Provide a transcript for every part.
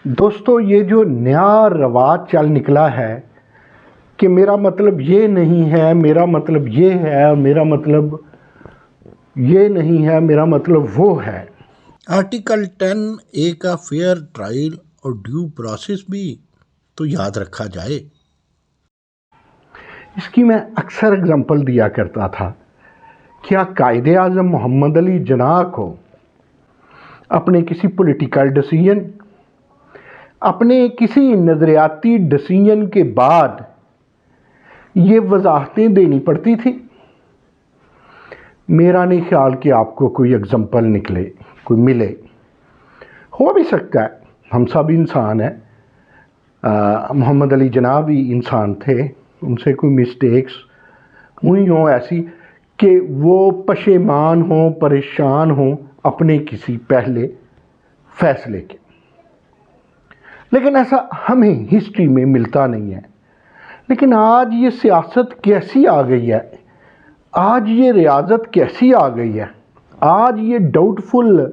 دوستو یہ جو نیا رواج چل نکلا ہے کہ میرا مطلب یہ نہیں ہے، میرا مطلب یہ ہے، اور میرا مطلب یہ نہیں ہے، میرا مطلب وہ ہے۔ آرٹیکل 10A کا فیئر ٹرائل اور ڈیو پروسیس بھی تو یاد رکھا جائے۔ اس کی میں اکثر اگزامپل دیا کرتا تھا۔ کیا قائد اعظم محمد علی جناح کو اپنے کسی پولیٹیکل ڈیسیژن، اپنے کسی نظریاتی ڈیسیژن کے بعد یہ وضاحتیں دینی پڑتی تھی؟ میرا نہیں خیال کہ آپ کو کوئی اگزامپل نکلے، کوئی ملے۔ ہو بھی سکتا ہے، ہم سب انسان ہیں، محمد علی جناح بھی انسان تھے، ان سے کوئی مسٹیکس ہوئی ہوں ایسی کہ وہ پشیمان ہوں، پریشان ہوں اپنے کسی پہلے فیصلے کے، لیکن ایسا ہمیں ہسٹری میں ملتا نہیں ہے۔ لیکن آج یہ سیاست کیسی آ گئی ہے، آج یہ ریاضت کیسی آ گئی ہے، آج یہ ڈاؤٹ فل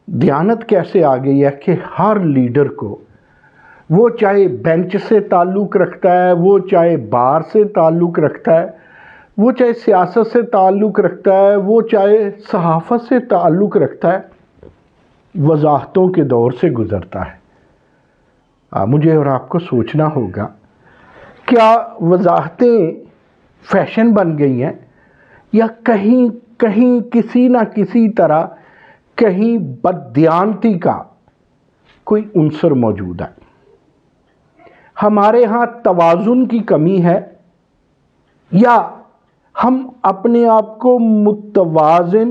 دیانت کیسے آ گئی ہے کہ ہر لیڈر کو، وہ چاہے بینچ سے تعلق رکھتا ہے، وہ چاہے بار سے تعلق رکھتا ہے، وہ چاہے سیاست سے تعلق رکھتا ہے، وہ چاہے صحافت سے تعلق رکھتا ہے، وضاحتوں کے دور سے گزرتا ہے۔ مجھے اور آپ کو سوچنا ہوگا، کیا وضاحتیں فیشن بن گئی ہیں یا کہیں کسی نہ کسی طرح کہیں بددیانتی کا کوئی عنصر موجود ہے؟ ہمارے ہاں توازن کی کمی ہے یا ہم اپنے آپ کو متوازن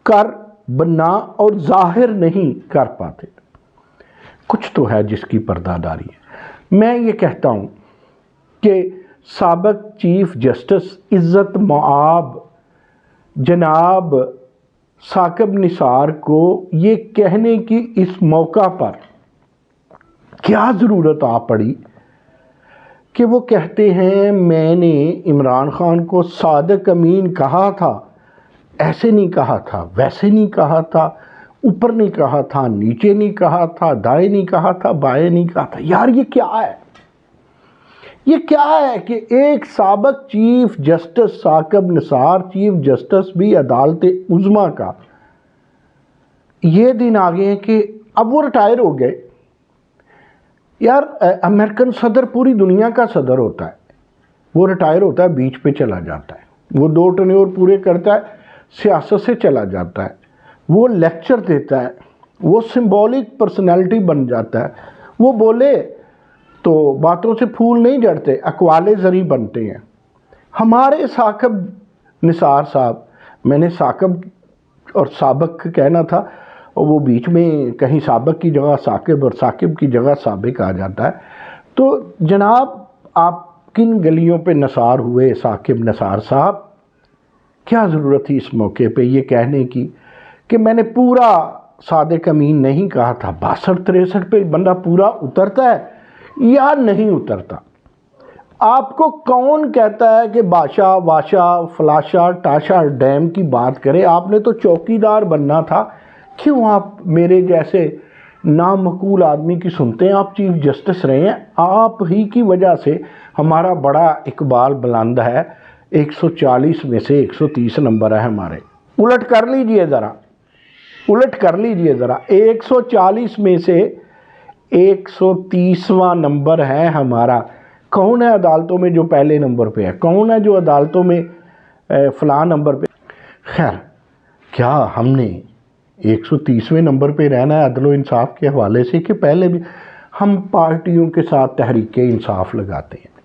کر بنا اور ظاہر نہیں کر پاتے؟ کچھ تو ہے جس کی پردہ داری ہے۔ میں یہ کہتا ہوں کہ سابق چیف جسٹس عزت مآب جناب ثاقب نثار کو یہ کہنے کی اس موقع پر کیا ضرورت آ پڑی کہ وہ کہتے ہیں میں نے عمران خان کو صادق امین کہا تھا، ایسے نہیں کہا تھا، ویسے نہیں کہا تھا، اوپر نہیں کہا تھا، نیچے نہیں کہا تھا، دائیں نہیں کہا تھا، بائیں نہیں کہا تھا۔ یار یہ کیا ہے؟ یہ کیا ہے کہ ایک سابق chief justice Saqib Nisar, chief justice بھی عدالت عظمیٰ کا، یہ دن آ گئے ہیں کہ اب وہ ریٹائر ہو گئے۔ یار امریکن صدر پوری دنیا کا صدر ہوتا ہے، وہ ریٹائر ہوتا ہے، بیچ پہ چلا جاتا ہے، وہ 2 ٹینیور پورے کرتا ہے، سیاست سے چلا جاتا ہے، وہ لیکچر دیتا ہے، وہ سمبولک پرسنالٹی بن جاتا ہے، وہ بولے تو باتوں سے پھول نہیں جھڑتے، اقوال زریں بنتے ہیں۔ ہمارے ثاقب نثار صاحب، میں نے ثاقب اور سابق کہنا تھا، اور وہ بیچ میں کہیں سابق کی جگہ ثاقب اور ثاقب کی جگہ سابق آ جاتا ہے۔ تو جناب آپ کن گلیوں پہ نثار ہوئے ثاقب نثار صاحب؟ کیا ضرورت تھی اس موقع پہ یہ کہنے کی کہ میں نے پورا صادق امین نہیں کہا تھا؟ 62-63 پہ بندہ پورا اترتا ہے یا نہیں اترتا؟ آپ کو کون کہتا ہے کہ باشا واشا فلاشا ٹاشا ڈیم کی بات کرے؟ آپ نے تو چوکیدار بننا تھا۔ کیوں آپ میرے جیسے نامعقول آدمی کی سنتے ہیں؟ آپ چیف جسٹس رہے ہیں، آپ ہی کی وجہ سے ہمارا بڑا اقبال بلند ہے، 140 میں سے 130 نمبر ہے ہمارے۔ الٹ کر لیجئے ذرا، الٹ کر لیجئے ذرا، 140 میں سے 130واں نمبر ہے ہمارا۔ کون ہے عدالتوں میں جو پہلے نمبر پہ ہے؟ کون ہے جو عدالتوں میں فلاں نمبر پہ؟ خیر، کیا ہم نے 130ویں نمبر پہ رہنا ہے عدل و انصاف کے حوالے سے کہ پہلے بھی ہم پارٹیوں کے ساتھ تحریک انصاف لگاتے ہیں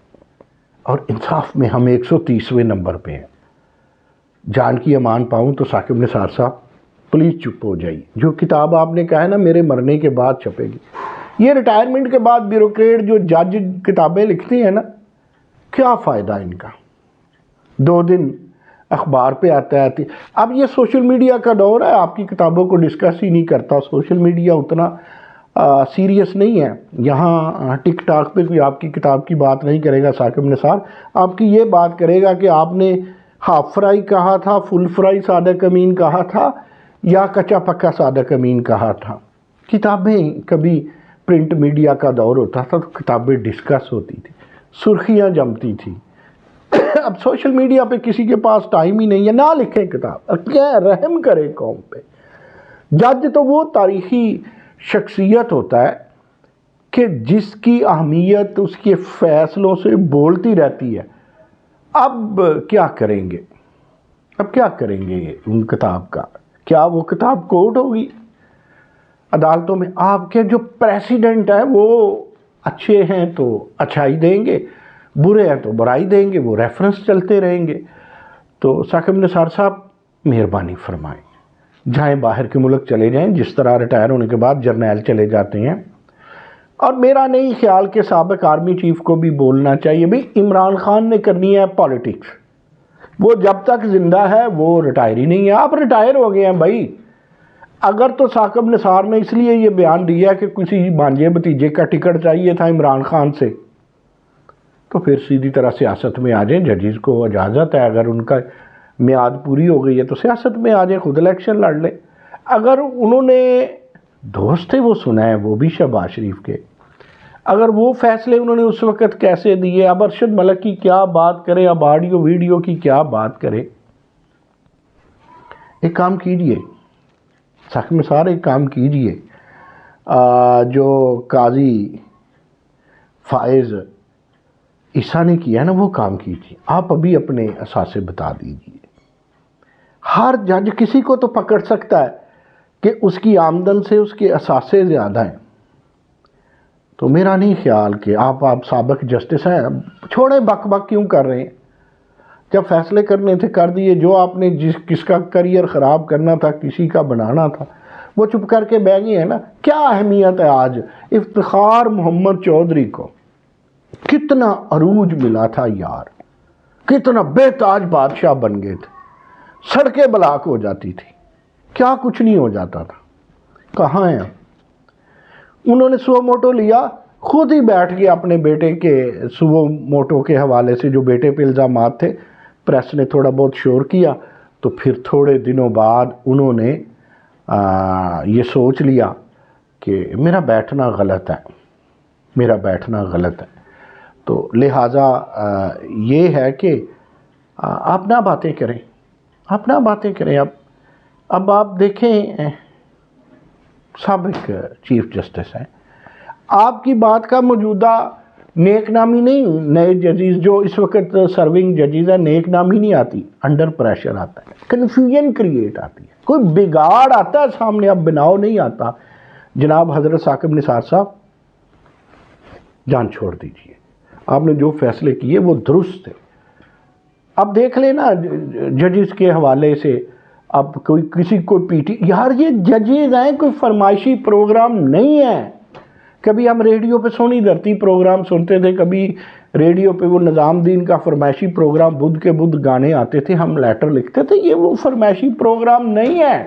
اور انصاف میں ہم 130ویں نمبر پہ ہیں؟ جان کی امان پاؤں تو ثاقب نثار صاحب پلیز چپ ہو جائیے۔ جو کتاب آپ نے کہا ہے نا میرے مرنے کے بعد چھپے گی، یہ ریٹائرمنٹ کے بعد بیوروکریٹ جو جج کتابیں لکھتے ہیں نا، کیا فائدہ ان کا؟ 2 دن اخبار پہ آتا ہے۔ اب یہ سوشل میڈیا کا دور ہے، آپ کی کتابوں کو ڈسکس ہی نہیں کرتا، سوشل میڈیا اتنا سیریس نہیں ہے۔ یہاں ٹک ٹاک پہ کوئی آپ کی کتاب کی بات نہیں کرے گا ثاقب نثار، آپ کی یہ بات کرے گا کہ آپ نے ہاف فرائی کہا تھا، فل فرائی صادق امین کہا تھا، یا کچا پکا صادق امین کہا تھا۔ کتابیں کبھی پرنٹ میڈیا کا دور ہوتا تھا تو کتابیں ڈسکس ہوتی تھی، سرخیاں جمتی تھی. اب سوشل میڈیا پہ کسی کے پاس ٹائم ہی نہیں ہے، نہ لکھیں کتاب، کیا رحم کرے قوم پہ. جج تو وہ تاریخی شخصیت ہوتا ہے کہ جس کی اہمیت اس کے فیصلوں سے بولتی رہتی ہے. اب کیا کریں گے، اب کیا کریں گے ان کتاب کا؟ کیا وہ کتاب کورٹ ہوگی عدالتوں میں؟ آپ کے جو پریسیڈنٹ ہیں وہ اچھے ہیں تو اچھائی دیں گے، برے ہیں تو برائی دیں گے، وہ ریفرنس چلتے رہیں گے. تو ثاقب نثار صاحب مہربانی فرمائیں، جائیں باہر کے ملک چلے جائیں، جس طرح ریٹائر ہونے کے بعد جرنیل چلے جاتے ہیں. اور میرا نہیں خیال کہ سابق آرمی چیف کو بھی بولنا چاہیے. بھئی عمران خان نے کرنی ہے پالیٹکس، وہ جب تک زندہ ہے وہ ریٹائر ہی نہیں ہے. آپ ریٹائر ہو گئے ہیں بھائی. اگر تو ثاقب نثار نے اس لیے یہ بیان دیا کہ کسی بھانجے بھتیجے کا ٹکٹ چاہیے تھا عمران خان سے، تو پھر سیدھی طرح سیاست میں آ جائیں. ججز کو اجازت ہے، اگر ان کا میعاد پوری ہو گئی ہے تو سیاست میں آ جائیں، خود الیکشن لڑ لیں. اگر انہوں نے دوست تھے وہ سنا ہے وہ بھی شہباز شریف کے، اگر وہ فیصلے انہوں نے اس وقت کیسے دیے، اب ارشد ملک کی کیا بات کریں، اب آڈیو ویڈیو کی کیا بات کریں. ایک کام کیجئے ثاقب نثار، ایک کام کیجئے، جو قاضی فائز عیسیٰ نے کیا نا وہ کام کیجئے. آپ ابھی اپنے اثاثے بتا دیجئے. ہر جج کسی کو تو پکڑ سکتا ہے کہ اس کی آمدن سے اس کے اثاثے زیادہ ہیں. تو میرا نہیں خیال کہ آپ سابق جسٹس ہیں، چھوڑیں بک بک کیوں کر رہے ہیں. جب فیصلے کرنے تھے کر دیے. جو آپ نے کس کا کریئر خراب کرنا تھا، کسی کا بنانا تھا، وہ چپ کر کے بیٹھ گئے ہیں نا. کیا اہمیت ہے آج افتخار محمد چودھری کو؟ کتنا عروج ملا تھا یار، کتنا بے تاج بادشاہ بن گئے تھے. سڑکیں بلاک ہو جاتی تھی، کیا کچھ نہیں ہو جاتا تھا. کہاں ہیں؟ انہوں نے سو موٹو لیا، خود ہی بیٹھ گیا اپنے بیٹے کے سو موٹو کے حوالے سے. جو بیٹے پہ الزامات تھے پریس نے تھوڑا بہت شور کیا، تو پھر تھوڑے دنوں بعد انہوں نے یہ سوچ لیا کہ میرا بیٹھنا غلط ہے، میرا بیٹھنا غلط ہے. تو لہٰذا یہ ہے کہ آپ نہ باتیں کریں، آپ نہ باتیں کریں. اب آپ دیکھیں سابق چیف جسٹس ہیں، آپ کی بات کا موجودہ نیک نامی نہیں. نئے ججز جو اس وقت سرونگ ججز ہیں، نیک نامی نہیں آتی، انڈر پریشر آتا ہے، کنفیوژن کریٹ آتی ہے، کوئی بگاڑ آتا ہے سامنے، اب بناؤ نہیں آتا. جناب حضرت ثاقب نثار صاحب جان چھوڑ دیجئے. آپ نے جو فیصلے کیے وہ درست تھے. اب دیکھ لیں نا ججز کے حوالے سے. اب کسی کو پی ٹی، یار یہ ججز ہیں، کوئی فرمائشی پروگرام نہیں ہے. کبھی ہم ریڈیو پہ سونی دھرتی پروگرام سنتے تھے، کبھی ریڈیو پہ وہ نظام دین کا فرمائشی پروگرام بدھ کے بدھ گانے آتے تھے، ہم لیٹر لکھتے تھے. یہ وہ فرمائشی پروگرام نہیں ہے،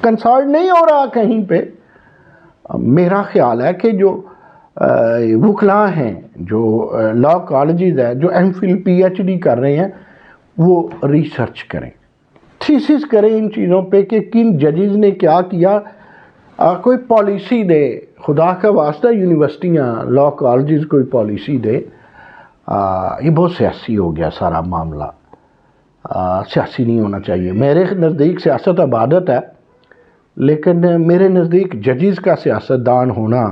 کنسرٹ نہیں ہو رہا کہیں پہ. میرا خیال ہے کہ جو وکلاء ہیں، جو لا کالجز ہیں، جو M Phil P H D کر رہے ہیں، وہ ریسرچ کریں، تھیسس کریں ان چیزوں پہ کہ کن ججز نے کیا کیا. کوئی پالیسی دے، خدا کا واسطہ یونیورسٹیاں، لا کالجز کوئی پالیسی دے. یہ بہت سیاسی ہو گیا سارا معاملہ، سیاسی نہیں ہونا چاہیے. میرے نزدیک سیاست عبادت ہے، لیکن میرے نزدیک ججز کا سیاست دان ہونا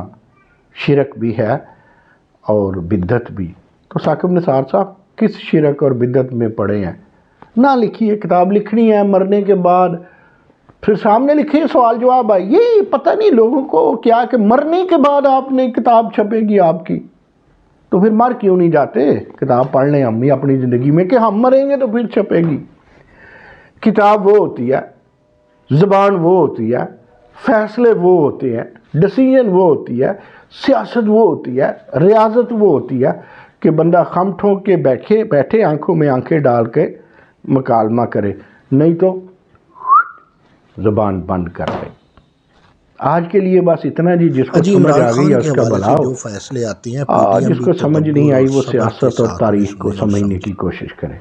شرک بھی ہے اور بدعت بھی. تو ثاقب نثار صاحب کس شرک اور بدعت میں پڑے ہیں؟ نہ لکھیے. کتاب لکھنی ہے مرنے کے بعد، پھر سامنے لکھیے سوال جواب آئے. یہ پتہ نہیں لوگوں کو کیا کہ مرنے کے بعد آپ نے کتاب چھپے گی آپ کی. تو پھر مر کیوں نہیں جاتے؟ کتاب پڑھ لیں ہم بھی اپنی زندگی میں کہ ہم مریں گے تو پھر چھپے گی. کتاب وہ ہوتی ہے، زبان وہ ہوتی ہے، فیصلے وہ ہوتے ہیں، ڈیسیژن وہ ہوتی ہے، سیاست وہ ہوتی ہے، ریاضت وہ ہوتی ہے کہ بندہ خم ٹھونک کے بیٹھے آنکھوں میں آنکھیں ڈال کے مکالمہ کرے، نہیں تو زبان بند کر دے. آج کے لیے بس اتنا جی. جس کو سمجھ آ گئی اس کا بھلا ہو، جو فیصلے آتی ہیں جس کو سمجھ نہیں آئی وہ سیاست اور تاریخ کو سمجھنے کی کوشش کرے.